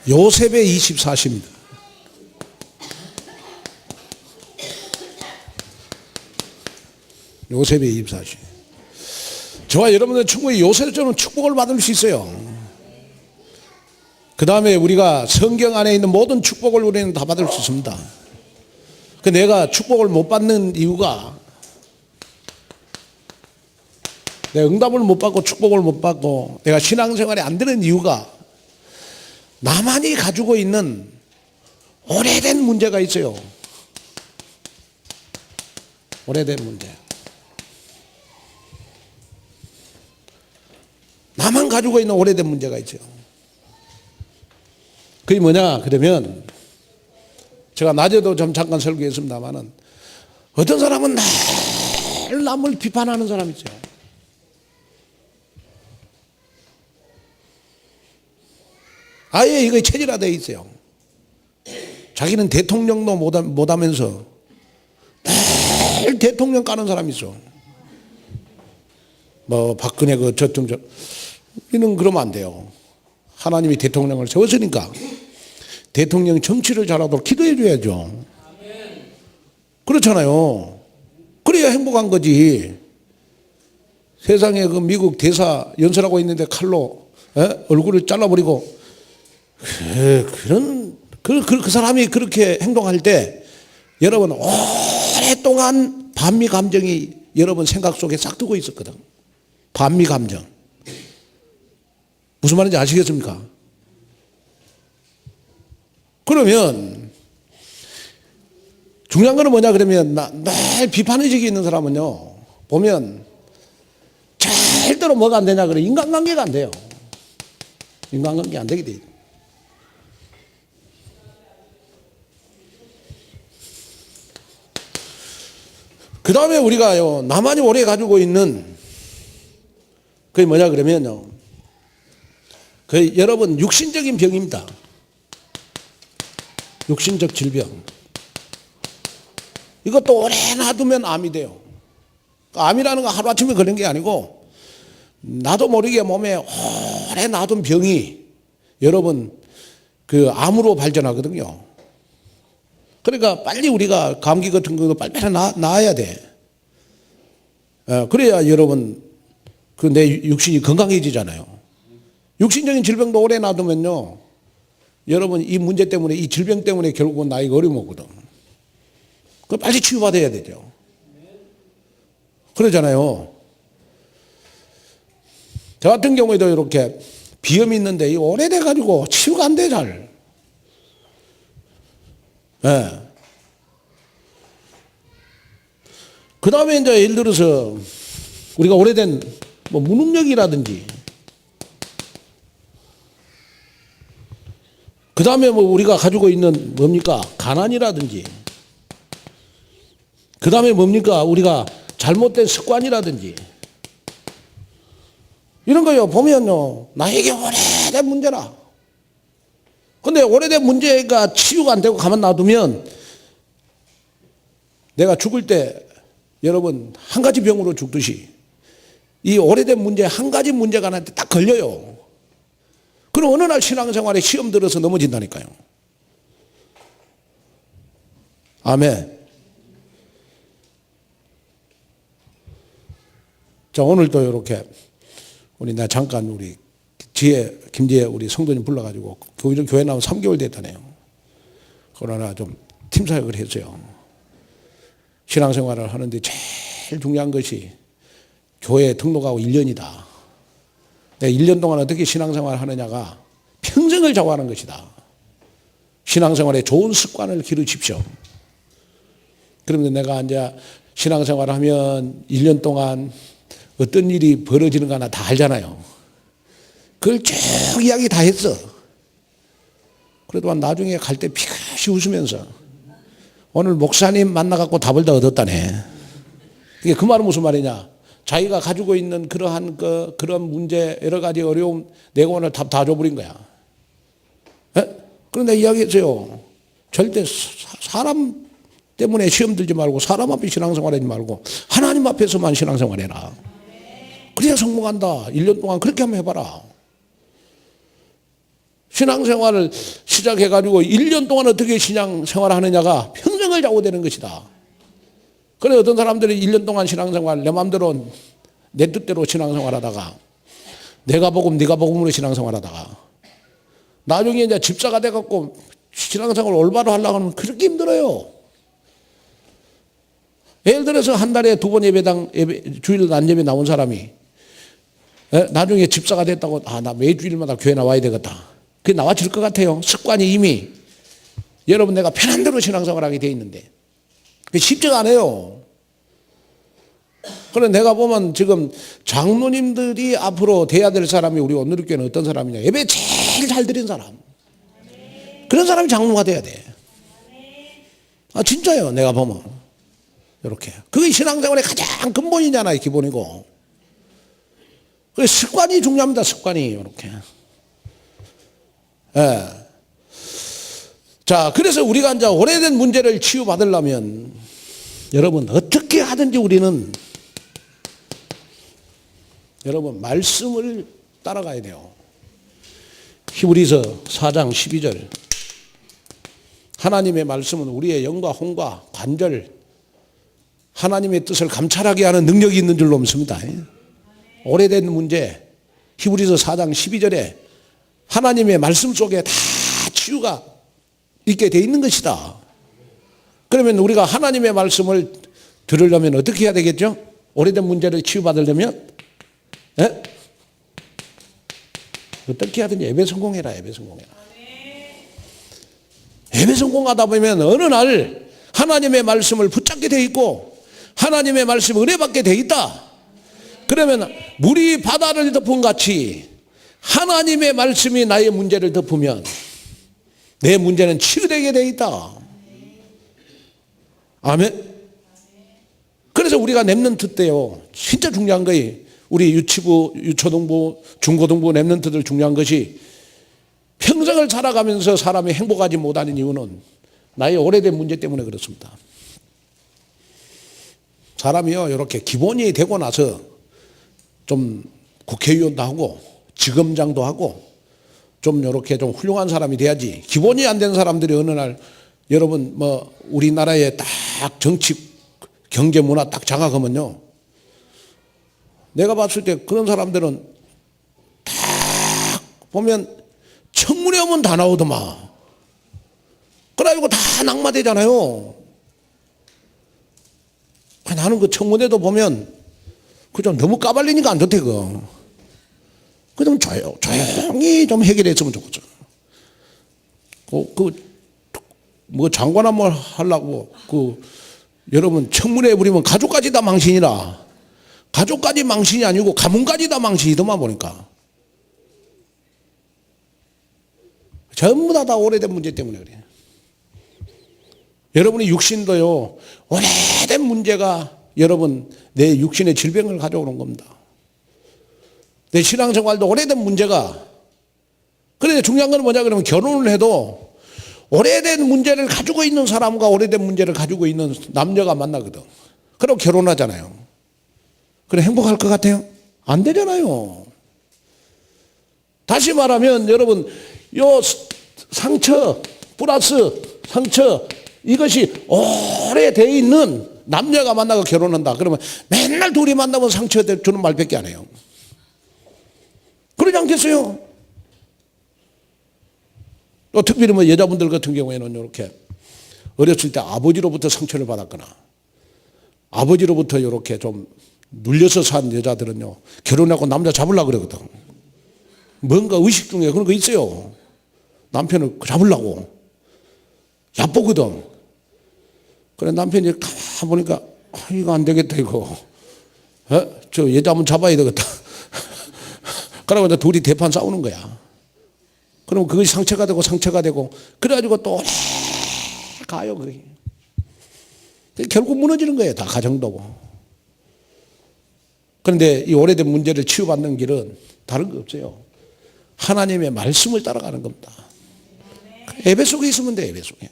요셉의 24시입니다. 요셉의 24시. 저와 여러분들 충분히 요셉처럼 축복을 받을 수 있어요. 그 다음에 우리가 성경 안에 있는 모든 축복을 우리는 다 받을 수 있습니다. 그 내가 축복을 못 받는 이유가, 내가 응답을 못 받고 축복을 못 받고 내가 신앙생활이 안 되는 이유가, 나만이 가지고 있는 오래된 문제가 있어요. 오래된 문제. 나만 가지고 있는 오래된 문제가 있어요. 그게 뭐냐 그러면, 제가 낮에도 좀 잠깐 설교했습니다마는, 어떤 사람은 늘 남을 비판하는 사람이 있어요. 아예 이거 체질화되어 있어요. 자기는 대통령도 못하면서 늘 대통령 까는 사람이 있어. 뭐 박근혜 그 저통령, 이는 그러면 안 돼요. 하나님이 대통령을 세웠으니까 대통령 정치를 잘하도록 기도해 줘야죠. 그렇잖아요. 그래야 행복한 거지. 세상에 그 미국 대사 연설하고 있는데 칼로 얼굴을 잘라버리고, 그 사람이 그렇게 행동할 때 여러분 오랫동안 반미 감정이 여러분 생각 속에 싹 트고 있었거든. 반미 감정. 무슨 말인지 아시겠습니까? 그러면 중요한 거는 뭐냐 그러면, 늘 비판의식이 있는 사람은요, 보면 절대로 뭐가 안 되냐 그래, 인간관계가 안 돼요. 인간관계 안 되게 돼 있어요. 그 다음에 우리가요, 나만이 오래 가지고 있는, 그게 뭐냐 그러면요, 그 여러분 육신적인 병입니다. 육신적 질병. 이것도 오래 놔두면 암이 돼요. 암이라는 건 하루아침에 걸린 게 아니고, 나도 모르게 몸에 오래 놔둔 병이 여러분 그 암으로 발전하거든요. 그러니까 빨리 우리가 감기 같은 거 빨리빨리 나아야 돼. 그래야 여러분 그 내 육신이 건강해지잖아요. 육신적인 질병도 오래 놔두면요, 여러분 이 문제 때문에, 이 질병 때문에 결국은 나이가 어려워거든. 그 빨리 치유받아야 되죠. 그러잖아요. 저 같은 경우에도 이렇게 비염이 있는데 이 오래돼 가지고 치유가 안 돼 잘. 그 다음에 이제 예를 들어서 우리가 오래된 뭐 무능력이라든지, 그 다음에 뭐 우리가 가지고 있는 뭡니까? 가난이라든지, 그 다음에 뭡니까? 우리가 잘못된 습관이라든지, 이런 거요 보면요, 나에게 오래된 문제라. 근데 오래된 문제가 치유가 안 되고 가만 놔두면, 내가 죽을 때 여러분 한 가지 병으로 죽듯이 이 오래된 문제, 한 가지 문제가 나한테 딱 걸려요. 그럼 어느 날 신앙생활에 시험 들어서 넘어진다니까요. 아멘. 자, 오늘도 이렇게 나 잠깐 우리 김지혜 우리 성도님 불러가지고 교회 나온 3개월 됐다네요. 그러나 좀 팀 사역을 했어요. 신앙생활을 하는데 제일 중요한 것이 교회에 등록하고 1년이다. 내가 1년 동안 어떻게 신앙생활을 하느냐가 평생을 좌우하는 것이다. 신앙생활에 좋은 습관을 기르십시오. 그러면 내가 이제 신앙생활을 하면 1년 동안 어떤 일이 벌어지는가 나 다 알잖아요. 그걸 쭉 이야기 다 했어. 그래도 나중에 갈 때 피가시 웃으면서, 오늘 목사님 만나갖고 답을 다 얻었다네. 이게 그 말은 무슨 말이냐? 자기가 가지고 있는 그러한 그런 문제, 여러 가지 어려움, 내가 오늘 답 다 줘버린 거야. 그런데 이야기했어요. 절대 사람 때문에 시험 들지 말고, 사람 앞에 신앙생활 하지 말고 하나님 앞에서만 신앙생활 해라. 그래야 성공한다. 1년 동안 그렇게 한번 해봐라. 신앙생활을 시작해가지고 1년 동안 어떻게 신앙생활을 하느냐가 평생을 좌우되는 것이다. 그래 어떤 사람들이 1년 동안 신앙생활 내 마음대로 내 뜻대로 신앙생활 하다가 내가 복음 네가 복음으로 신앙생활 하다가 나중에 이제 집사가 돼갖고 신앙생활을 올바로 하려고 하면 그렇게 힘들어요. 예를 들어서 한 달에 2번 예배당 주일 난 예배 나온 사람이 나중에 집사가 됐다고 나 매주일마다 교회 나와야 되겠다. 그게 나와질 것 같아요. 습관이 이미 여러분 내가 편한 대로 신앙생활하게 돼 있는데 그게 쉽지가 않아요. 그런데 내가 보면 지금 장로님들이 앞으로 돼야 될 사람이 우리 오늘교회는 어떤 사람이냐. 예배 제일 잘 드린 사람. 그런 사람이 장로가 돼야 돼. 진짜요. 내가 보면 이렇게 그게 신앙생활의 가장 근본이잖아요. 기본이고. 그 습관이 중요합니다. 습관이 이렇게. 예. 자, 그래서 우리가 이제 오래된 문제를 치유받으려면 여러분 어떻게 하든지 우리는 여러분 말씀을 따라가야 돼요. 히브리서 4장 12절 하나님의 말씀은 우리의 영과 혼과 관절 하나님의 뜻을 감찰하게 하는 능력이 있는 줄로 믿습니다. 오래된 문제 히브리서 4장 12절에 하나님의 말씀 속에 다 치유가 있게 돼 있는 것이다. 그러면 우리가 하나님의 말씀을 들으려면 어떻게 해야 되겠죠? 오래된 문제를 치유받으려면 어떻게 하든지 예배 성공해라. 예배 성공해라. 예배 성공하다 보면 어느 날 하나님의 말씀을 붙잡게 돼 있고 하나님의 말씀 은혜받게 돼 있다. 그러면 물이 바다를 덮은 같이 하나님의 말씀이 나의 문제를 덮으면 내 문제는 치유되게 돼 있다. 아멘. 그래서 우리가 랩런트 때요 진짜 중요한 거예요. 우리 유치부, 유초등부, 중고등부 랩런트들 중요한 것이 평생을 살아가면서 사람이 행복하지 못하는 이유는 나의 오래된 문제 때문에 그렇습니다. 사람이요 이렇게 기본이 되고 나서 좀 국회의원도 하고 지검장도 하고 좀 이렇게 좀 훌륭한 사람이 돼야지 기본이 안 된 사람들이 어느 날 여러분 뭐 우리나라의 딱 정치 경제 문화 딱 장악하면요 내가 봤을 때 그런 사람들은 딱 보면 청문회 오면 다 나오더만 그래가지고 다 낙마되잖아요. 나는 그 청문회도 보면 그 좀 너무 까발리니까 안 좋대 그 좀 조용히 좀 해결했으면 좋겠어. 뭐 장관 한번 하려고 여러분 청문회 부리면 가족까지 다 망신이라 가족까지 망신이 아니고 가문까지 다 망신이더만 보니까 전부 다 오래된 문제 때문에 그래. 여러분의 육신도요 오래된 문제가 여러분 내 육신의 질병을 가져오는 겁니다. 내 신앙생활도 오래된 문제가 그런데 중요한 건 뭐냐 그러면 결혼을 해도 오래된 문제를 가지고 있는 사람과 오래된 문제를 가지고 있는 남녀가 만나거든. 그럼 결혼하잖아요. 그래 행복할 것 같아요? 안 되잖아요. 다시 말하면 여러분 요 상처 플러스 상처 이것이 오래돼 있는 남녀가 만나고 결혼한다. 그러면 맨날 둘이 만나면 상처 주는 말밖에 안 해요. 그러지 않겠어요? 또 특별히 뭐 여자분들 같은 경우에는 이렇게 어렸을 때 아버지로부터 상처를 받았거나 아버지로부터 이렇게 좀 눌려서 산 여자들은요 결혼하고 남자 잡으려고 그러거든. 뭔가 의식 중에 그런 거 있어요. 남편을 잡으려고 얕보거든. 그래 남편이 가만 보니까 이거 안 되겠다 이거 저 여자 한번 잡아야 되겠다. 그러고 이제 둘이 대판 싸우는 거야. 그럼 그것이 상처가 되고 그래가지고 또 오래 가요 그게. 결국 무너지는 거예요. 다 가정도고. 그런데 이 오래된 문제를 치유받는 길은 다른 거 없어요. 하나님의 말씀을 따라가는 겁니다. 예배 속에 있으면 돼. 예배 속에.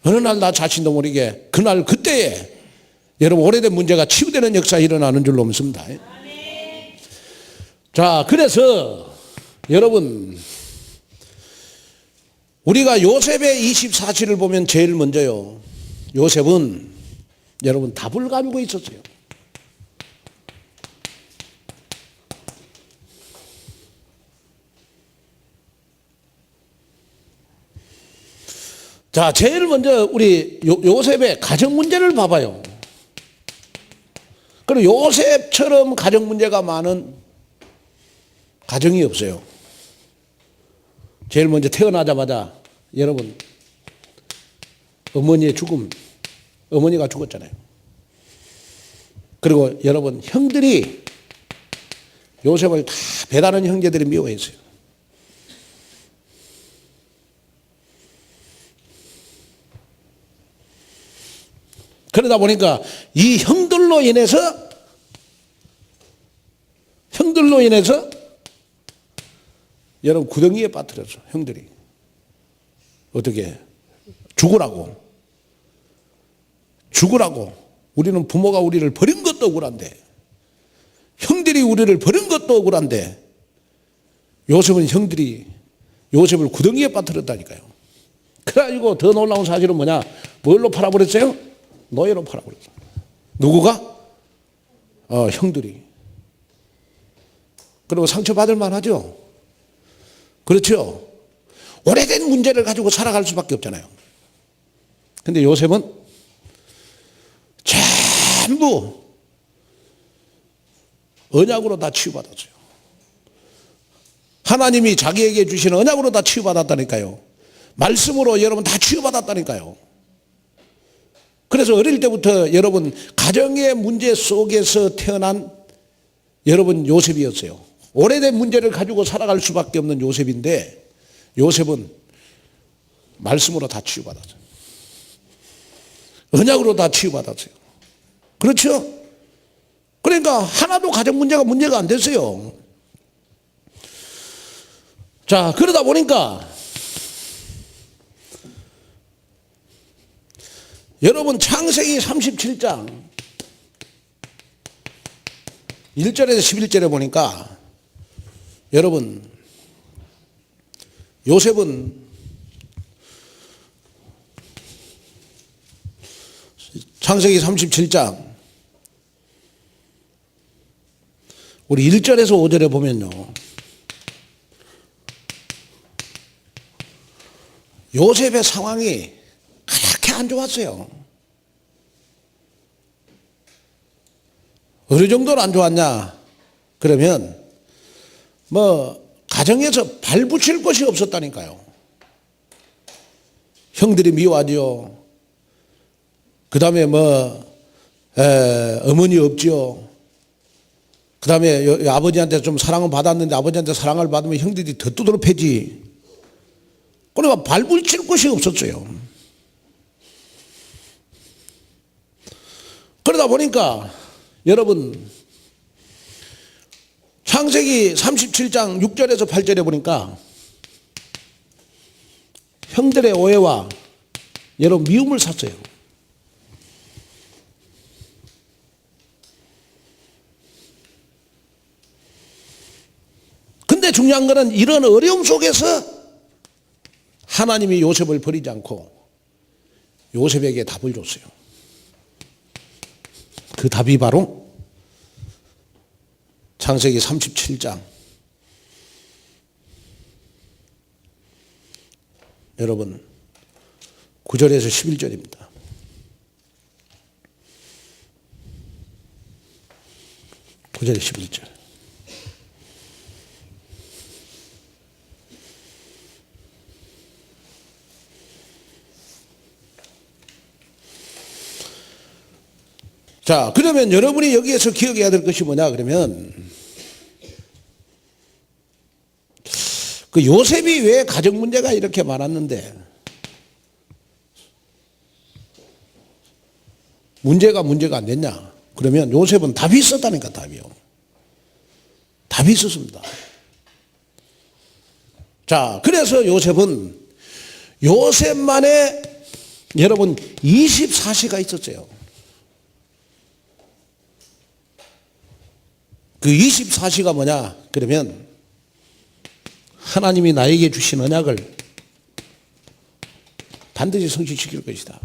어느 날 나 자신도 모르게 그날 그때에 여러분 오래된 문제가 치유되는 역사가 일어나는 줄로 믿습니다. 자, 그래서 여러분, 우리가 요셉의 24시를 보면 제일 먼저요, 요셉은 여러분 답을 가지고 있었어요. 자, 제일 먼저 우리 요셉의 가정 문제를 봐봐요. 그리고 요셉처럼 가정 문제가 많은 가정이 없어요. 제일 먼저 태어나자마자 여러분 어머니의 죽음, 어머니가 죽었잖아요. 그리고 여러분 형들이 요셉을 다 배다른 형제들이 미워했어요. 그러다 보니까 이 형들로 인해서 여러분 구덩이에 빠뜨렸어. 형들이 어떻게 죽으라고 우리는 부모가 우리를 버린 것도 억울한데, 형들이 우리를 버린 것도 억울한데, 요셉은 형들이 요셉을 구덩이에 빠뜨렸다니까요. 그래가지고 더 놀라운 사실은 뭐냐, 뭘로 팔아버렸어요? 노예로 팔아버렸어요. 누구가? 형들이. 그리고 상처받을 만하죠. 그렇죠. 오래된 문제를 가지고 살아갈 수밖에 없잖아요. 근데 요셉은 전부 언약으로 다 치유받았어요. 하나님이 자기에게 주시는 언약으로 다 치유받았다니까요. 말씀으로 여러분 다 치유받았다니까요. 그래서 어릴 때부터 여러분 가정의 문제 속에서 태어난 여러분 요셉이었어요. 오래된 문제를 가지고 살아갈 수밖에 없는 요셉인데, 요셉은 말씀으로 다 치유받았어요. 언약으로 다 치유받았어요. 그렇죠? 그러니까 하나도 가정 문제가 안 됐어요. 자, 그러다 보니까 여러분 창세기 37장 1절에서 11절에 보니까 여러분 요셉은 창세기 37장 우리 1절에서 5절에 보면요, 요셉의 상황이 그렇게 안 좋았어요. 어느 정도로 안 좋았냐 그러면 가정에서 발붙일 것이 없었다니까요. 형들이 미워하죠. 그 다음에 어머니 없죠. 그 다음에 아버지한테 좀 사랑을 받았는데 아버지한테 사랑을 받으면 형들이 더 두드러 패지. 그러니까 발붙일 것이 없었어요. 그러다 보니까 여러분 창세기 37장 6절에서 8절에 보니까 형들의 오해와 여러분 미움을 샀어요. 근데 중요한 거는 이런 어려움 속에서 하나님이 요셉을 버리지 않고 요셉에게 답을 줬어요. 그 답이 바로 창세기 37장 여러분 9절에서 11절입니다. 9절에 11절. 자, 그러면 여러분이 여기에서 기억해야 될 것이 뭐냐 그러면 그 요셉이 왜 가정 문제가 이렇게 많았는데 문제가 안 됐냐 그러면 요셉은 답이 있었다니까. 답이 있었습니다. 자, 그래서 요셉만의 여러분 24시가 있었어요. 그 24시가 뭐냐 그러면 하나님이 나에게 주신 언약을 반드시 성취시킬 것이다.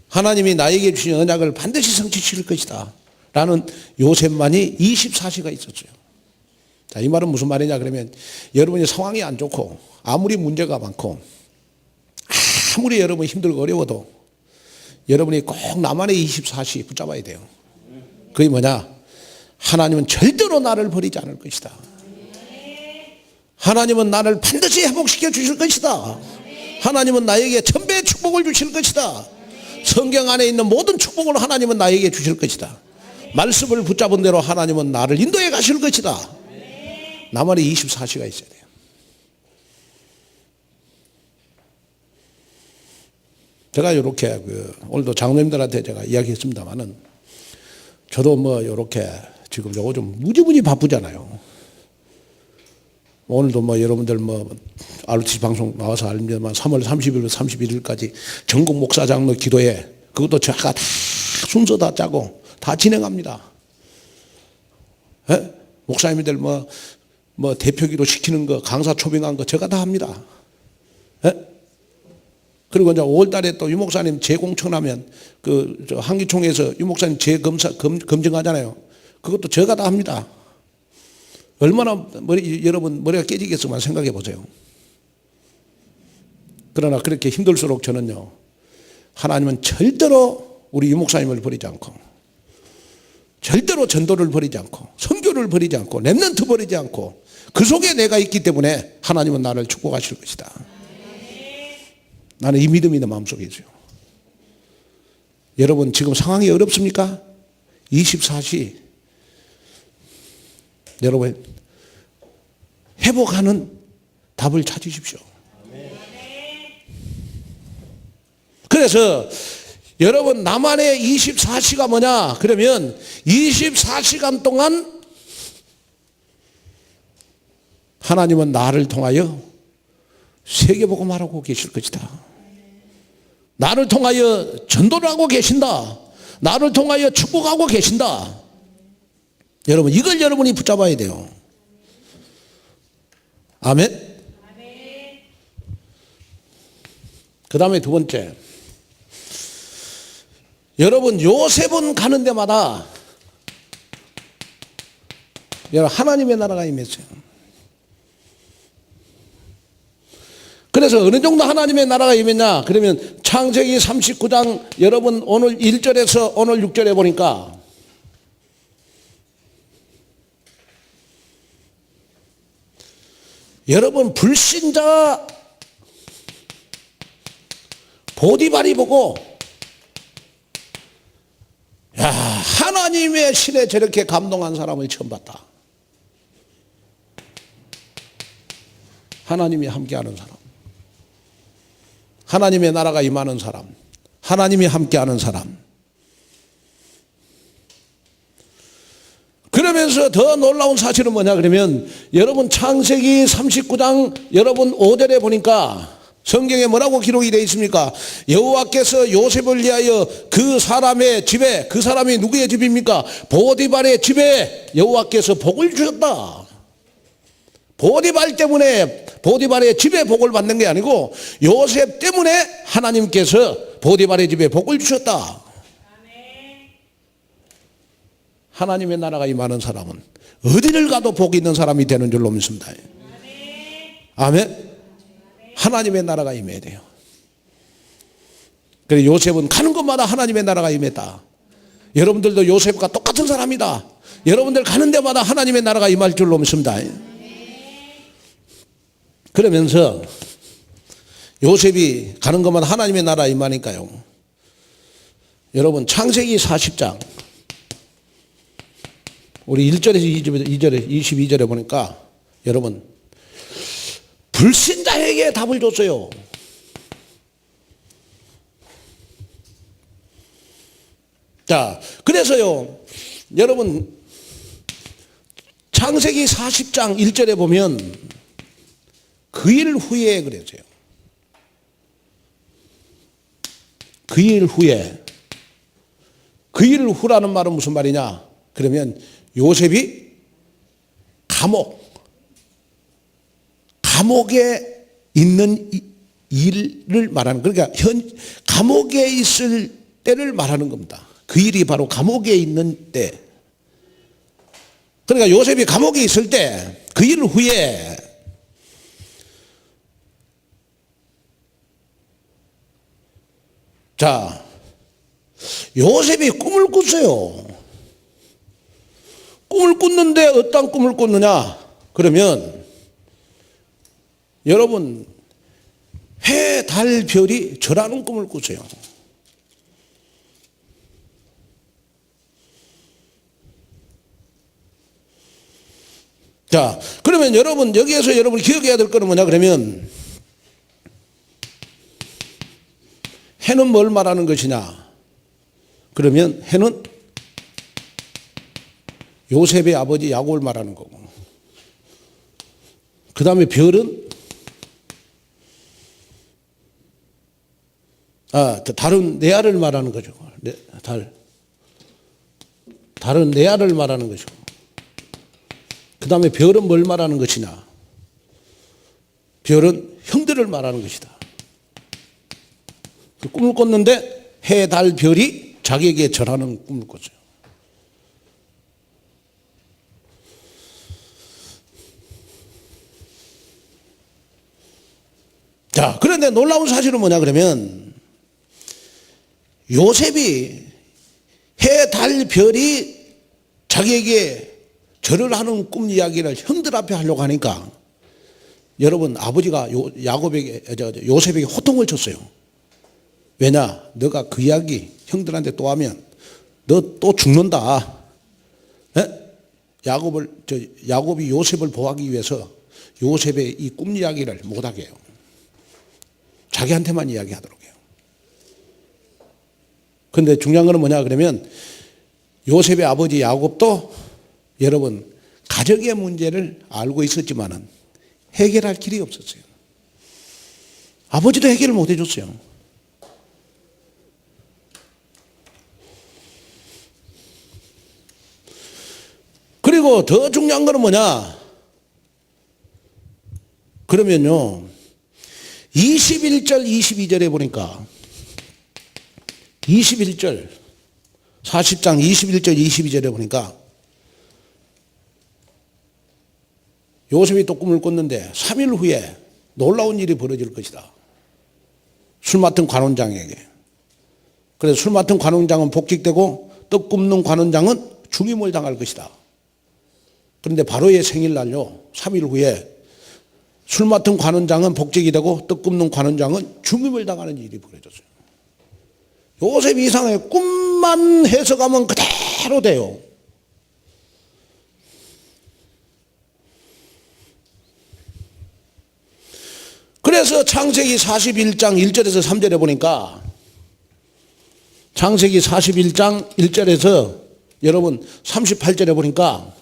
하나님이 나에게 주신 언약을 반드시 성취시킬 것이다. 라는 요셉만이 24시가 있었어요. 자, 이 말은 무슨 말이냐 그러면 여러분이 상황이 안 좋고 아무리 문제가 많고 아무리 여러분이 힘들고 어려워도 여러분이 꼭 나만의 24시 붙잡아야 돼요. 그게 뭐냐? 하나님은 절대로 나를 버리지 않을 것이다. 하나님은 나를 반드시 회복시켜 주실 것이다. 하나님은 나에게 천배의 축복을 주실 것이다. 성경 안에 있는 모든 축복을 하나님은 나에게 주실 것이다. 말씀을 붙잡은 대로 하나님은 나를 인도해 가실 것이다. 나만의 24시가 있어야 돼요. 제가 이렇게 오늘도 장로님들한테 제가 이야기했습니다만은 저도 뭐 이렇게 지금 요즘 무지무지 바쁘잖아요. 오늘도 뭐 여러분들 뭐 RTC 방송 나와서 알면 3월 30일부터 31일까지 전국 목사 장로 기도회 그것도 제가 다 순서 다 짜고 다 진행합니다. 에? 목사님들 뭐 대표기도 시키는 거 강사 초빙한 거 제가 다 합니다. 에? 그리고 이제 5월 달에 또 유 목사님 재공천하면 저 한기총회에서 유 목사님 검증하잖아요. 그것도 제가 다 합니다. 얼마나 여러분 머리가 깨지겠지만 생각해 보세요. 그러나 그렇게 힘들수록 저는요, 하나님은 절대로 우리 유 목사님을 버리지 않고, 절대로 전도를 버리지 않고, 선교를 버리지 않고, 렘넌트 버리지 않고, 그 속에 내가 있기 때문에 하나님은 나를 축복하실 것이다. 나는 이 믿음이 내 마음속에 있어요. 여러분 지금 상황이 어렵습니까? 24시 여러분 회복하는 답을 찾으십시오. 그래서 여러분 나만의 24시가 뭐냐 그러면 24시간 동안 하나님은 나를 통하여 세계복음하라고 계실 것이다. 나를 통하여 전도를 하고 계신다. 나를 통하여 축복하고 계신다. 여러분 이걸 여러분이 붙잡아야 돼요. 아멘. 그 다음에 두 번째, 여러분 요셉은 가는 데마다 여러분 하나님의 나라가 임했어요. 그래서 어느 정도 하나님의 나라가 임했냐 그러면 창세기 39장 여러분 오늘 1절에서 오늘 6절에 보니까 여러분 불신자 보디발이 보고 야 하나님의 신에 저렇게 감동한 사람을 처음 봤다. 하나님이 함께하는 사람, 하나님의 나라가 임하는 사람, 하나님이 함께하는 사람. 그러면서 더 놀라운 사실은 뭐냐 그러면 여러분 창세기 39장 여러분 5절에 보니까 성경에 뭐라고 기록이 되어 있습니까? 여호와께서 요셉을 위하여 그 사람의 집에, 그 사람이 누구의 집입니까? 보디발의 집에 여호와께서 복을 주셨다. 보디발 때문에 보디발의 집에 복을 받는 게 아니고 요셉 때문에 하나님께서 보디발의 집에 복을 주셨다. 하나님의 나라가 임하는 사람은 어디를 가도 복이 있는 사람이 되는 줄로 믿습니다. 아멘. 하나님의 나라가 임해야 돼요. 그래서 요셉은 가는 곳마다 하나님의 나라가 임했다. 여러분들도 요셉과 똑같은 사람이다. 여러분들 가는 데마다 하나님의 나라가 임할 줄로 믿습니다. 그러면서 요셉이 가는 것마다 하나님의 나라 임하니까요. 여러분 창세기 40장 우리 1절에서 2절에 22절에 보니까 여러분 불신자에게 답을 줬어요. 자, 그래서요 여러분 창세기 40장 1절에 보면 그 일 후에 그랬어요. 그 일 후에. 그 일 후라는 말은 무슨 말이냐? 그러면 요셉이 감옥, 감옥에 있는 일을 말하는, 그러니까 감옥에 있을 때를 말하는 겁니다. 그 일이 바로 감옥에 있는 때. 그러니까 요셉이 감옥에 있을 때 그 일 후에 자, 요셉이 꿈을 꿨어요. 꿈을 꿨는데 어떤 꿈을 꿨느냐? 그러면 여러분, 해, 달, 별이 절하는 꿈을 꿨어요. 자, 그러면 여러분, 여기에서 여러분이 기억해야 될 거는 뭐냐? 그러면 해는 뭘 말하는 것이냐? 그러면 해는 요셉의 아버지 야곱을 말하는 거고, 그 다음에 별은 달은 레아를 말하는 거죠. 달은 레아를 말하는 것이고, 그 다음에 별은 뭘 말하는 것이냐? 별은 형들을 말하는 것이다. 그 꿈을 꿨는데 해, 달, 별이 자기에게 절하는 꿈을 꿨어요. 자, 그런데 놀라운 사실은 뭐냐 그러면 요셉이 해, 달, 별이 자기에게 절을 하는 꿈 이야기를 형들 앞에 하려고 하니까 여러분, 아버지가 요셉에게 호통을 쳤어요. 왜냐? 너가 그 이야기 형들한테 또 하면 너 또 죽는다. 야곱이 요셉을 보호하기 위해서 요셉의 이 꿈 이야기를 못하게 해요. 자기한테만 이야기하도록 해요. 그런데 중요한 거는 뭐냐 그러면 요셉의 아버지 야곱도 여러분, 가정의 문제를 알고 있었지만은 해결할 길이 없었어요. 아버지도 해결을 못 해줬어요. 그리고 더 중요한 거는 뭐냐? 그러면요, 21절, 22절에 보니까 40장 21절, 22절에 보니까 요셉이 또 꿈을 꿨는데 3일 후에 놀라운 일이 벌어질 것이다. 술 맡은 관원장에게. 그래서 술 맡은 관원장은 복직되고 떡 굽는 관원장은 죽임을 당할 것이다. 그런데 바로의 생일날요, 3일 후에 술 맡은 관원장은 복직이 되고 떡 굽는 관원장은 죽임을 당하는 일이 벌어졌어요. 요셉 이상의 꿈만 해석하면 그대로 돼요. 그래서 창세기 41장 1절에서 3절에 보니까 창세기 41장 1절에서 여러분 38절에 보니까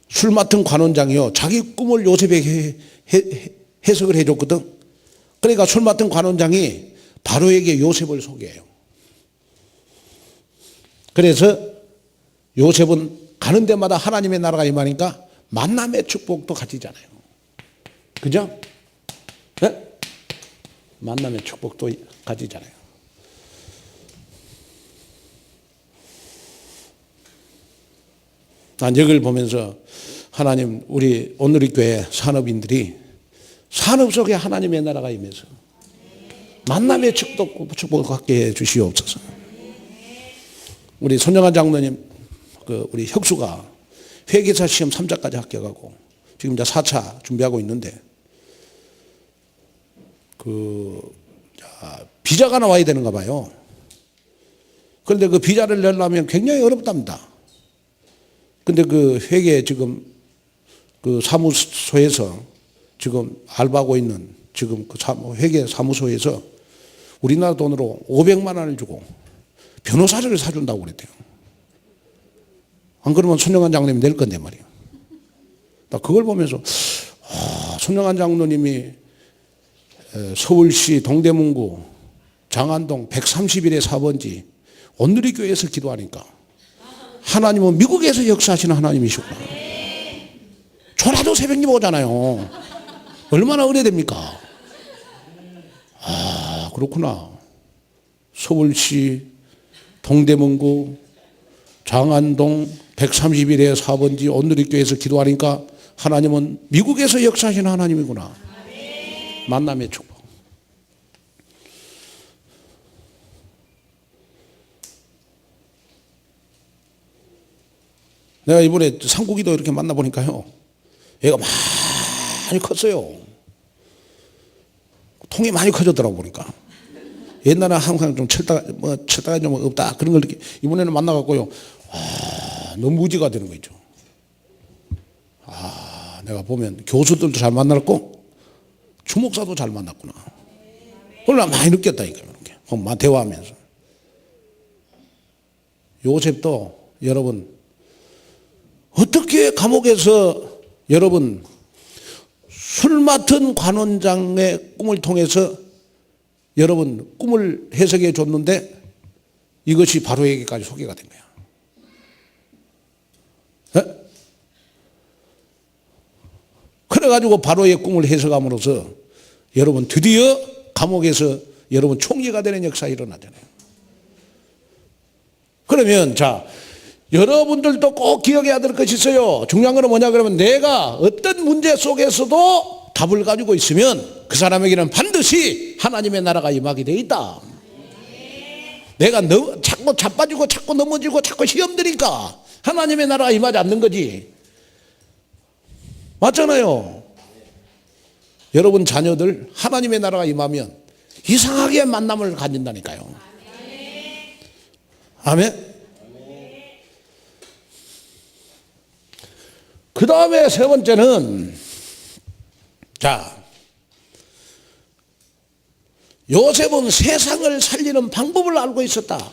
술 맡은 관원장이요, 자기 꿈을 요셉에게 해석을 해줬거든. 그러니까 술 맡은 관원장이 바로에게 요셉을 소개해요. 그래서 요셉은 가는 데마다 하나님의 나라가 임하니까 만남의 축복도 가지잖아요. 그죠? 네? 만남의 축복도 가지잖아요. 난 여기를 보면서 하나님, 우리 오늘의 교회 산업인들이 산업 속에 하나님의 나라가 임해서 만남의 축복을 갖게 해 주시옵소서. 우리 손정한 장로님, 우리 혁수가 회계사 시험 3자까지 합격하고 지금 이제 4차 준비하고 있는데 비자가 나와야 되는가 봐요. 그런데 그 비자를 내려면 굉장히 어렵답니다. 근데 그 회계 지금 그 사무소에서 지금 알바하고 있는 지금 그 회계 사무소에서 우리나라 돈으로 500만 원을 주고 변호사를 사준다고 그랬대요. 안 그러면 손정한 장로님이 낼 건데 말이에요. 나 그걸 보면서 손정한 장로님이 서울시 동대문구 장안동 131의 4번지 온누리 교회에서 기도하니까 하나님은 미국에서 역사하시는 하나님이시구나. 전화도 새벽에 오잖아요. 얼마나 은혜됩니까? 아, 그렇구나. 서울시 동대문구 장안동 131회 4번지 온누리교회에서 기도하니까 하나님은 미국에서 역사하시는 하나님이구나. 만남의 축복. 내가 이번에 상국이도 이렇게 만나보니까요, 얘가 많이 컸어요. 통이 많이 커졌더라고 보니까. 옛날에 항상 좀 쳤다가 좀 없다 그런 걸 이렇게 이번에는 만나갖고요, 아, 너무 무지가 되는 거 있죠. 아, 내가 보면 교수들도 잘 만났고 주목사도 잘 만났구나. 그걸 많이 느꼈다니까요. 이렇게 대화하면서. 요셉도 여러분 어떻게 감옥에서 여러분 술 맡은 관원장의 꿈을 통해서 여러분 꿈을 해석해 줬는데 이것이 바로에게까지 소개가 된 거야. 네? 그래가지고 바로의 꿈을 해석함으로써 여러분 드디어 감옥에서 여러분 총리가 되는 역사가 일어나잖아요. 그러면 자, 여러분들도 꼭 기억해야 될 것이 있어요. 중요한 건 뭐냐 그러면 내가 어떤 문제 속에서도 답을 가지고 있으면 그 사람에게는 반드시 하나님의 나라가 임하게 돼 있다. 내가 자꾸 자빠지고 자꾸 넘어지고 자꾸 시험 드니까 하나님의 나라가 임하지 않는 거지. 맞잖아요. 여러분 자녀들 하나님의 나라가 임하면 이상하게 만남을 가진다니까요. 아멘. 그 다음에 세 번째는, 자, 요셉은 세상을 살리는 방법을 알고 있었다.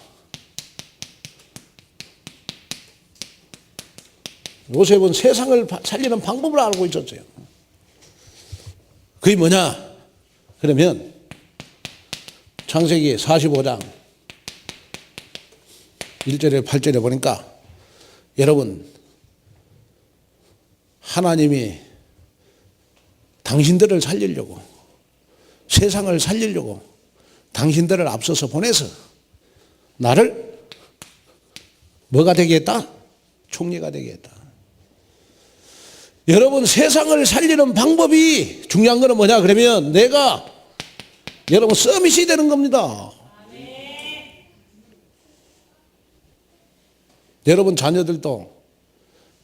요셉은 세상을 살리는 방법을 알고 있었어요. 그게 뭐냐? 그러면 창세기 45장 1절에 8절에 보니까 여러분 하나님이 당신들을 살리려고 세상을 살리려고 당신들을 앞서서 보내서 나를 뭐가 되게 했다? 총리가 되게 했다. 여러분 세상을 살리는 방법이 중요한 거는 뭐냐 그러면 내가 여러분 서밋이 되는 겁니다. 여러분 자녀들도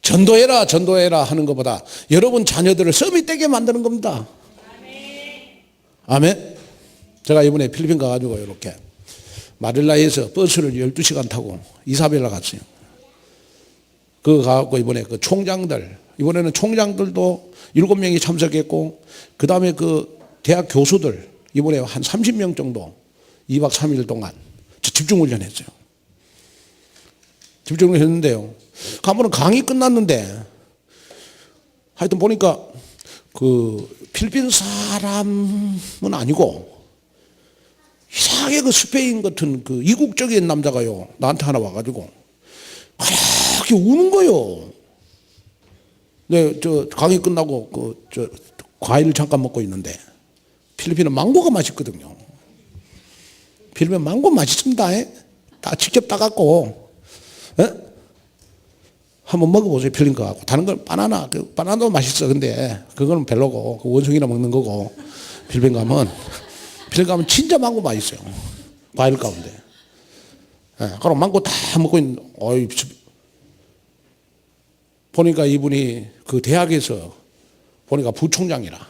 전도해라 전도해라 하는 것보다 여러분 자녀들을 서밋되게 만드는 겁니다. 아멘. 제가 이번에 필리핀 가가지고 이렇게 마닐라에서 버스를 12시간 타고 이사벨라 갔어요. 그거 가갖고 이번에 그 총장들, 이번에는 총장들도 7명이 참석했고 그 다음에 그 대학 교수들 이번에 한 30명 정도 2박 3일 동안 집중훈련 했어요. 집중을 했는데요. 가면은 강의 끝났는데 하여튼 보니까 그 필리핀 사람은 아니고 이상하게 그 스페인 같은 그 이국적인 남자가요 나한테 하나 와가지고 그렇게 우는 거요. 네, 저 강의 끝나고 그 과일을 잠깐 먹고 있는데 필리핀은 망고가 맛있거든요. 필리핀 망고 맛있습니다. 다 직접 따갖고 한번 먹어보세요. 필린 거 갖고. 다른 건 바나나, 바나나도 맛있어. 근데 그거는 별로고, 그 원숭이나 먹는 거고. 필린 가면 진짜 망고 맛있어요. 과일 가운데. 그럼 망고 다 먹고 있는, 보니까 이분이 그 대학에서 보니까 부총장이라.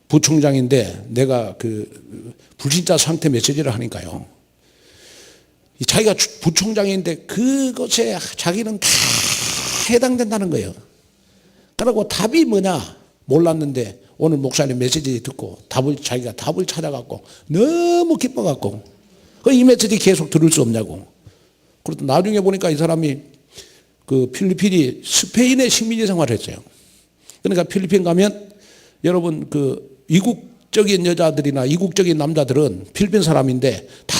부총장인데 내가 그 불신자 상태 메시지를 하니까요. 자기가 부총장인데 그것에 자기는 다 해당된다는 거예요. 그러고 답이 뭐냐 몰랐는데 오늘 목사님 메시지 듣고 자기가 답을 찾아갖고 너무 기뻐갖고 이 메시지 계속 들을 수 없냐고. 그래도 나중에 보니까 이 사람이 그 필리핀이 스페인의 식민지 생활을 했어요. 그러니까 필리핀 가면 여러분 그 이국적인 여자들이나 이국적인 남자들은 필리핀 사람인데 다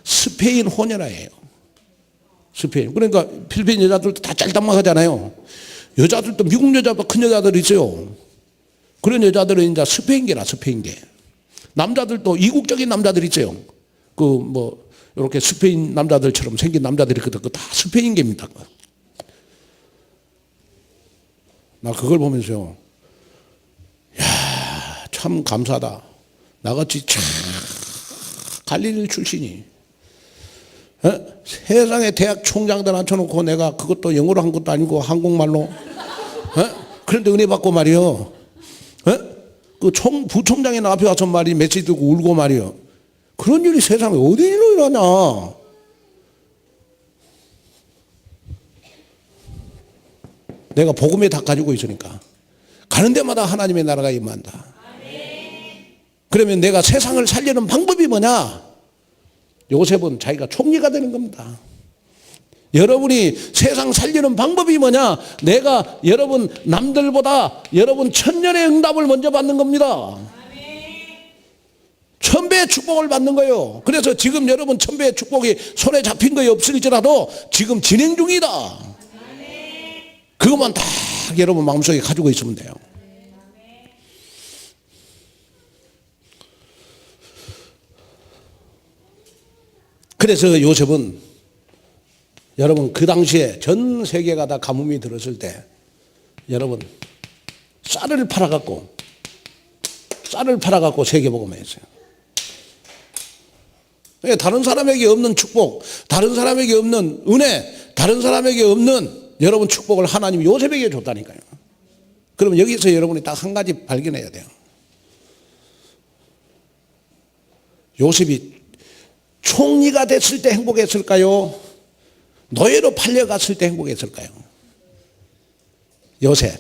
스페인 혼혈아예요. 스페인. 그러니까 필리핀 여자들도 다 짤딱막하잖아요. 여자들도 미국 여자도 큰 여자들이 있어요. 그런 여자들은 이제 스페인계라, 스페인계. 남자들도 이국적인 남자들이 있어요. 이렇게 스페인 남자들처럼 생긴 남자들이 있거든. 그거 다 스페인계입니다. 나 그걸 보면서요. 야, 참 감사하다. 나같이 참 갈릴리 출신이 세상에 대학 총장들 앉혀놓고 내가 그것도 영어로 한 것도 아니고 한국말로 그런데 은혜 받고 말이요. 그 부총장이 나 앞에 와서 말이 메시지 듣고 울고 말이요. 그런 일이 세상에 어디 일어나냐. 내가 복음에 다 가지고 있으니까 가는 데마다 하나님의 나라가 임한다. 그러면 내가 세상을 살리는 방법이 뭐냐? 요셉은 자기가 총리가 되는 겁니다. 여러분이 세상 살리는 방법이 뭐냐? 내가 여러분 남들보다 여러분 천년의 응답을 먼저 받는 겁니다. 천배의 축복을 받는 거예요. 그래서 지금 여러분 천배의 축복이 손에 잡힌 거에 없을지라도 지금 진행 중이다. 그것만 딱 여러분 마음속에 가지고 있으면 돼요. 그래서 요셉은 여러분 그 당시에 전 세계가 다 가뭄이 들었을 때 여러분 쌀을 팔아갖고 세계복음화했어요. 다른 사람에게 없는 축복, 다른 사람에게 없는 은혜, 다른 사람에게 없는 여러분 축복을 하나님이 요셉에게 줬다니까요. 그러면 여기서 여러분이 딱 한 가지 발견해야 돼요. 요셉이 총리가 됐을 때 행복했을까요? 노예로 팔려갔을 때 행복했을까요? 요셉.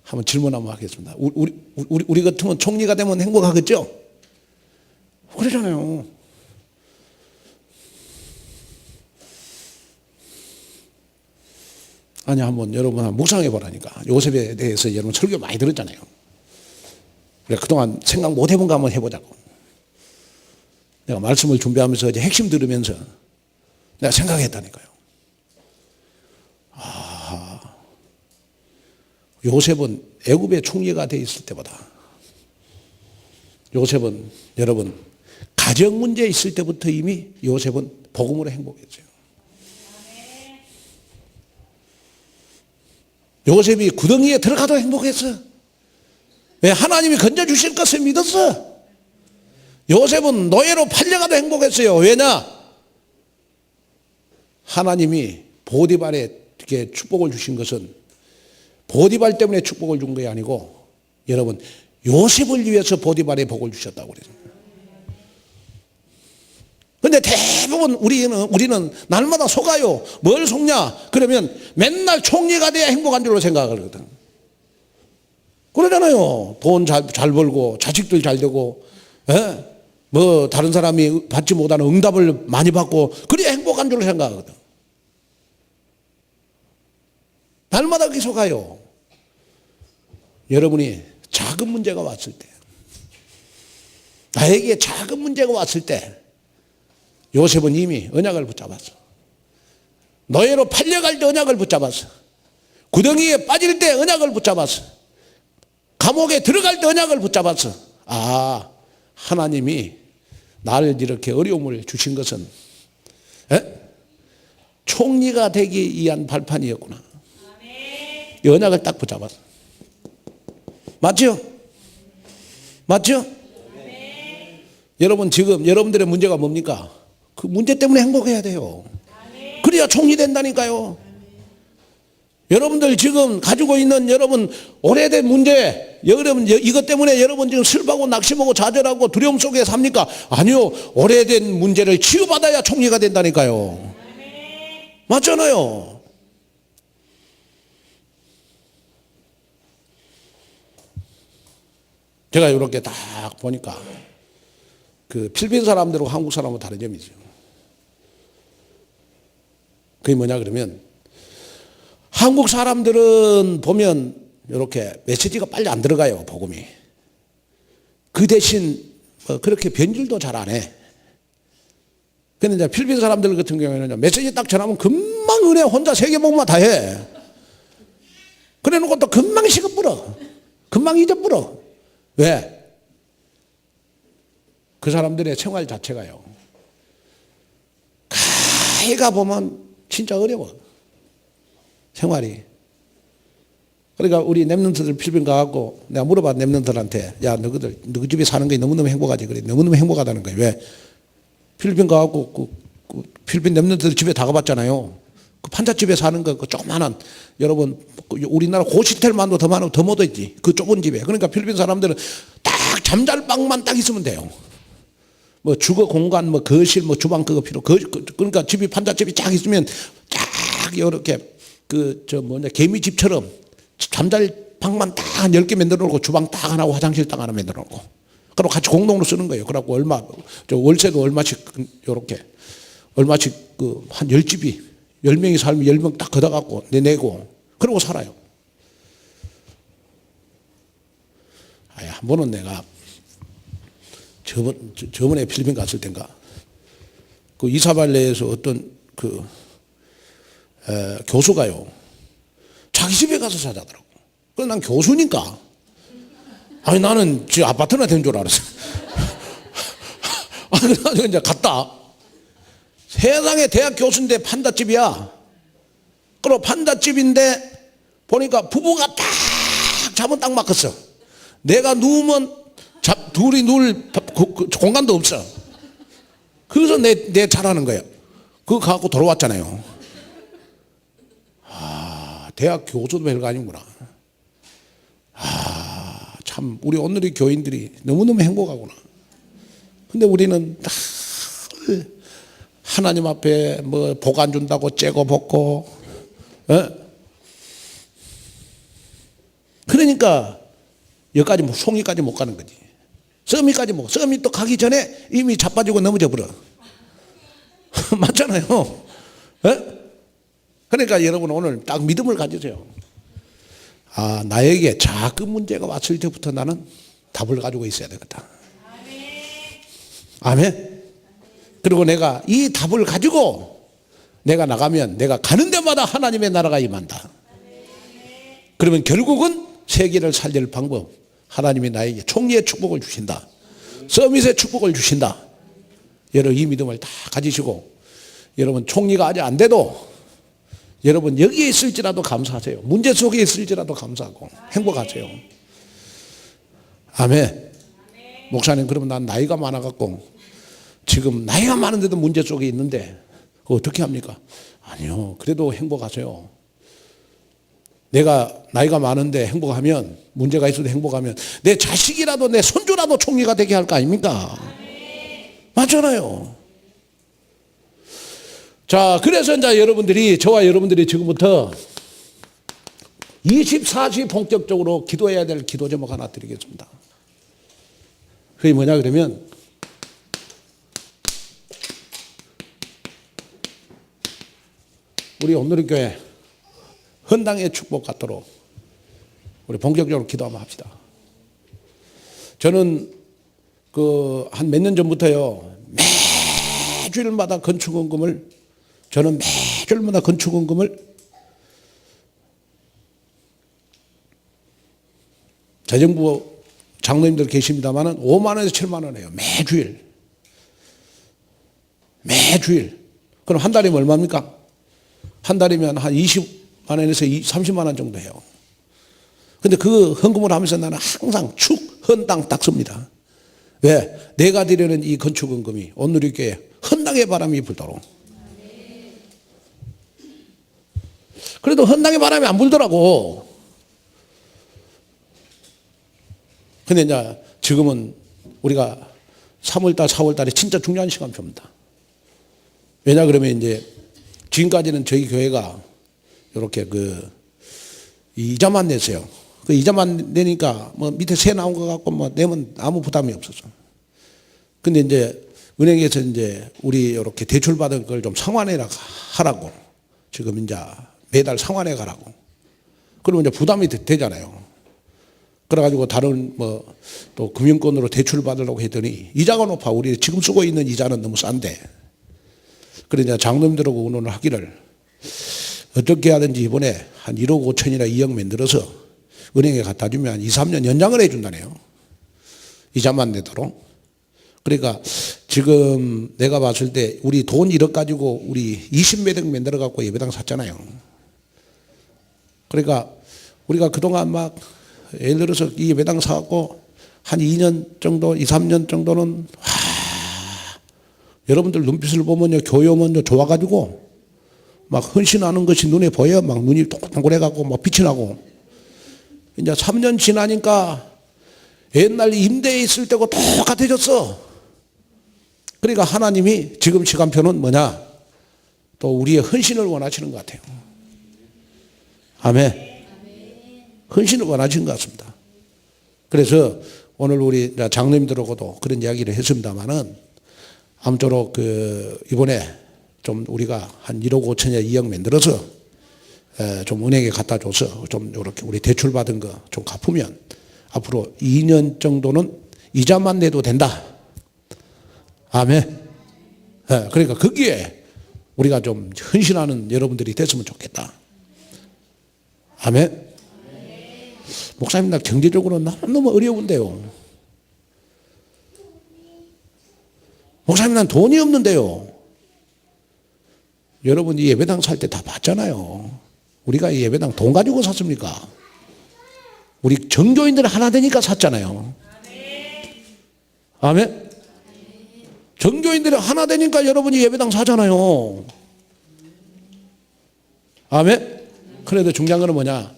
한번 질문 한번 하겠습니다. 우리 같으면 총리가 되면 행복하겠죠? 그러잖아요. 아니, 한번 여러분 묵상해 보라니까. 요셉에 대해서 여러분 설교 많이 들었잖아요. 그래, 그동안 생각 못 해본 거 한번 해보자고. 내가 말씀을 준비하면서 이제 핵심 들으면서 내가 생각했다니까요. 요셉은 애굽의 총리가 돼 있을 때보다 요셉은 여러분 가정 문제 있을 때부터 이미 요셉은 복음으로 행복했어요. 요셉이 구덩이에 들어가도 행복했어. 왜? 하나님이 건져주실 것을 믿었어. 요셉은 노예로 팔려가도 행복했어요. 왜냐? 하나님이 보디발에게 축복을 주신 것은 보디발 때문에 축복을 준 게 아니고 여러분 요셉을 위해서 보디발에 복을 주셨다고 그래요. 근데 대부분 우리는 날마다 속아요. 뭘 속냐? 그러면 맨날 총리가 돼야 행복한 줄로 생각하거든. 그러잖아요. 돈 잘 벌고 자식들 잘 되고 다른 사람이 받지 못하는 응답을 많이 받고 그래야 행복한 줄로 생각하거든. 날마다 그렇게 속아요. 여러분이 작은 문제가 왔을 때 나에게 작은 문제가 왔을 때 요셉은 이미 언약을 붙잡았어. 노예로 팔려갈 때 언약을 붙잡았어. 구덩이에 빠질 때 언약을 붙잡았어. 감옥에 들어갈 때 언약을 붙잡았어. 하나님이 나를 이렇게 어려움을 주신 것은 총리가 되기 위한 발판이었구나. 이 언약을 딱 붙잡았어. 맞죠? 맞죠? 여러분 지금 여러분들의 문제가 뭡니까? 그 문제 때문에 행복해야 돼요. 그래야 총리 된다니까요. 여러분들 지금 가지고 있는 여러분 오래된 문제, 여러분 이것 때문에 여러분 지금 슬퍼하고 낙심하고 좌절하고 두려움 속에 삽니까? 아니요. 오래된 문제를 치유받아야 총리가 된다니까요. 맞잖아요. 제가 이렇게 딱 보니까 그 필리핀 사람들하고 한국 사람하고 다른 점이 있어요. 그게 뭐냐 그러면 한국 사람들은 보면 이렇게 메시지가 빨리 안 들어가요, 복음이. 그 대신 그렇게 변질도 잘 안 해. 근데 이제 필리핀 사람들 같은 경우에는 메시지 딱 전하면 금방 은혜 혼자 세계복음만 다 해. 그래 놓고 또 금방 식어버려. 금방 잊어버려. 왜? 그 사람들의 생활 자체가요. 가해가 보면 진짜 어려워. 생활이. 그러니까 우리 랩런트들 필리핀 가갖고 내가 물어봐 랩런트들한테 야 너희들 너 집에 사는 게 너무너무 행복하지. 그래 너무너무 행복하다는 거예요. 왜? 필리핀 가갖고 그 필리핀 랩런트들 집에 다 가봤잖아요. 그 판잣집에 사는 거 그 조그만한 여러분 우리나라 고시텔만도 더 많으면 더 못 있지. 그 좁은 집에. 그러니까 필리핀 사람들은 딱 잠잘 방만 딱 있으면 돼요. 뭐 주거 공간 뭐 거실 뭐 주방 그거 필요 그러니까 집이 판잣집이 쫙 있으면 쫙 이렇게 그 저 뭐냐 개미집처럼 잠잘 방만 딱 한 10개 만들어 놓고 주방 딱 하나 하고 화장실 딱 하나 만들어 놓고 그리고 같이 공동으로 쓰는 거예요. 그래갖고 얼마 저 월세도 얼마씩 요렇게 얼마씩 그 한 10집이 10명이 살면 10명 딱 걷어갖고 내고 그러고 살아요. 한 번은 내가 저번에 필리핀 갔을 땐가 그 이사발레에서 어떤 그 교수가요 자기 집에 가서 자자더라고. 그래서 난 교수니까 아니 나는 지 아파트나 된 줄 알았어. 그래가지고 이제 갔다. 세상에 대학 교수인데 판잣집이야. 그리고 판잣집인데 보니까 부부가 딱 잠은 딱 맞겠어. 내가 누우면 둘이 누울 공간도 없어. 그래서 내 잘하는 거예요. 그거 갖고 돌아왔잖아요. 대학 교수도 별거 아니구나. 참 우리 오늘의 교인들이 너무너무 행복하구나. 근데 우리는 하나님 앞에 뭐 복 안 준다고 째고 벗고 그러니까 여기까지 송이까지 못 가는 거지. 썸이까지 못. 썸이 또 가기 전에 이미 자빠지고 넘어져 버려. 맞잖아요. 그러니까 여러분 오늘 딱 믿음을 가지세요. 나에게 작은 문제가 왔을 때부터 나는 답을 가지고 있어야 되겠다. 아멘. 그리고 내가 이 답을 가지고 내가 나가면 내가 가는 데마다 하나님의 나라가 임한다. 그러면 결국은 세계를 살릴 방법, 하나님이 나에게 총리의 축복을 주신다. 서밋의 축복을 주신다. 여러분 이 믿음을 다 가지시고 여러분 총리가 아직 안 돼도 여러분 여기에 있을지라도 감사하세요. 문제 속에 있을지라도 감사하고 행복하세요. 아멘. 목사님 그러면 난 나이가 많아갖고 지금 나이가 많은데도 문제 속에 있는데 어떻게 합니까? 아니요. 그래도 행복하세요. 내가 나이가 많은데 행복하면 문제가 있어도 행복하면 내 자식이라도 내 손주라도 총리가 되게 할 거 아닙니까? 맞잖아요. 자, 그래서 이제 여러분들이 저와 여러분들이 지금부터 24시 본격적으로 기도해야 될 기도 제목 하나 드리겠습니다. 그게 뭐냐 그러면 우리 오늘의 교회 헌당의 축복 갖도록 우리 본격적으로 기도 한번 합시다. 저는 그 한 몇 년 전부터요 매주일마다 건축원금을 재정부 장로님들 계십니다만은 5만 원에서 7만 원 해요. 매주일. 그럼 한 달이면 얼마입니까? 한 달이면 한 20만 원에서 30만 원 정도 해요. 근데 그 헌금을 하면서 나는 항상 헌당 딱 씁니다. 왜? 내가 드리는 이 건축헌금이 오늘 이렇게 헌당의 바람이 불도록. 그래도 헌당의 바람이 안 불더라고. 근데 이제 지금은 우리가 3월달, 4월달에 진짜 중요한 시간표입니다. 왜냐 그러면 이제 지금까지는 저희 교회가 이렇게 이자만 냈어요. 그 이자만 내니까 뭐 밑에 세 나온 것 같고 뭐 내면 아무 부담이 없었어. 근데 이제 은행에서 이제 우리 이렇게 대출 받은 걸 좀 상환해 하라고 지금 이제 매달 상환해 가라고. 그러면 이제 부담이 되잖아요. 그래가지고 다른 뭐 또 금융권으로 대출 받으려고 했더니 이자가 높아. 우리 지금 쓰고 있는 이자는 너무 싼데. 그래 이제 장로님들하고 의논을 하기를 어떻게 하든지 이번에 한 1억 5천이나 2억 만들어서 은행에 갖다 주면 한 2, 3년 연장을 해준다네요. 이자만 내도록. 그러니까 지금 내가 봤을 때 우리 돈 1억 가지고 우리 20매당 만들어 갖고 예배당 샀잖아요. 그러니까 우리가 그동안 막 예를 들어서 이 예배당 사갖고 한 2년 정도, 2, 3년 정도는 여러분들 눈빛을 보면요, 교회 오면요 좋아가지고 막 헌신하는 것이 눈에 보여. 막 눈이 동글동글해갖고 막 빛이 나고. 이제 3년 지나니까 옛날 임대에 있을 때고 똑같아졌어. 그러니까 하나님이 지금 시간표는 뭐냐? 또 우리의 헌신을 원하시는 것 같아요. 아멘. 헌신을 원하시는 것 같습니다. 그래서 오늘 우리 장로님들하고도 그런 이야기를 했습니다만은 아무쪼록 이번에 좀 우리가 한 1억 5천에 2억 만들어서 좀 은행에 갖다 줘서 좀 이렇게 우리 대출 받은 거 좀 갚으면 앞으로 2년 정도는 이자만 내도 된다. 아멘. 그러니까 거기에 우리가 좀 헌신하는 여러분들이 됐으면 좋겠다. 아멘. 목사님, 나 경제적으로 너무 어려운데요. 목사님, 난 돈이 없는데요. 여러분, 이 예배당 살 때 다 봤잖아요. 우리가 이 예배당 돈 가지고 샀습니까? 우리 정교인들 하나 되니까 샀잖아요. 아멘. 정교인들이 하나 되니까 여러분이 예배당 사잖아요. 아멘. 그래도 중요한 거는 뭐냐?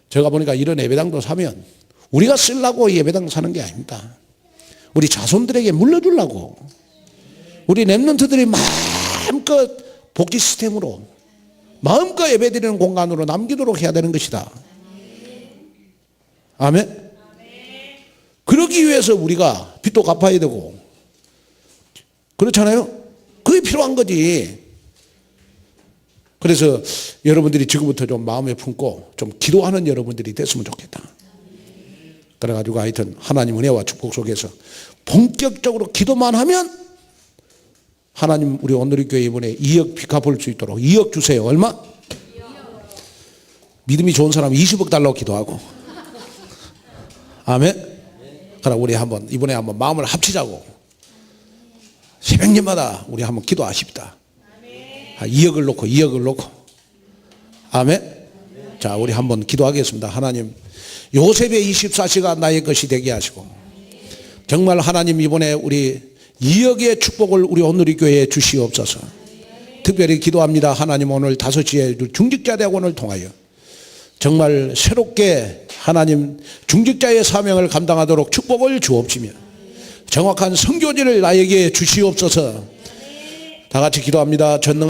제가 보니까 이런 예배당도 사면 우리가 쓰려고 예배당 사는 게 아닙니다. 우리 자손들에게 물려주려고. 우리 렘넌트들이 마음껏 복지 시스템으로 마음껏 예배드리는 공간으로 남기도록 해야 되는 것이다. 아멘. 그러기 위해서 우리가 빚도 갚아야 되고 그렇잖아요. 그게 필요한 거지. 그래서 여러분들이 지금부터 좀 마음에 품고 좀 기도하는 여러분들이 됐으면 좋겠다. 그래가지고 하여튼 하나님 은혜와 축복 속에서 본격적으로 기도만 하면 하나님 우리 오늘의 교회 이번에 2억 빚 갚을 수 있도록 2억 주세요. 얼마? 2억. 믿음이 좋은 사람은 20억 달라고 기도하고. 아멘. 그럼 우리 이번에 한번 마음을 합치자고. 새벽녘마다 우리 한번 기도하십시다. 2억을 놓고. 아멘. 자, 우리 한번 기도하겠습니다. 하나님, 요셉의 24시가 나의 것이 되게 하시고 정말 하나님 이번에 우리 2억의 축복을 우리 오늘의 교회에 주시옵소서. 특별히 기도합니다. 하나님, 오늘 5시에 중직자대학원을 통하여 정말 새롭게 하나님 중직자의 사명을 감당하도록 축복을 주옵시며 정확한 선교지를 나에게 주시옵소서. 다 같이 기도합니다. 전능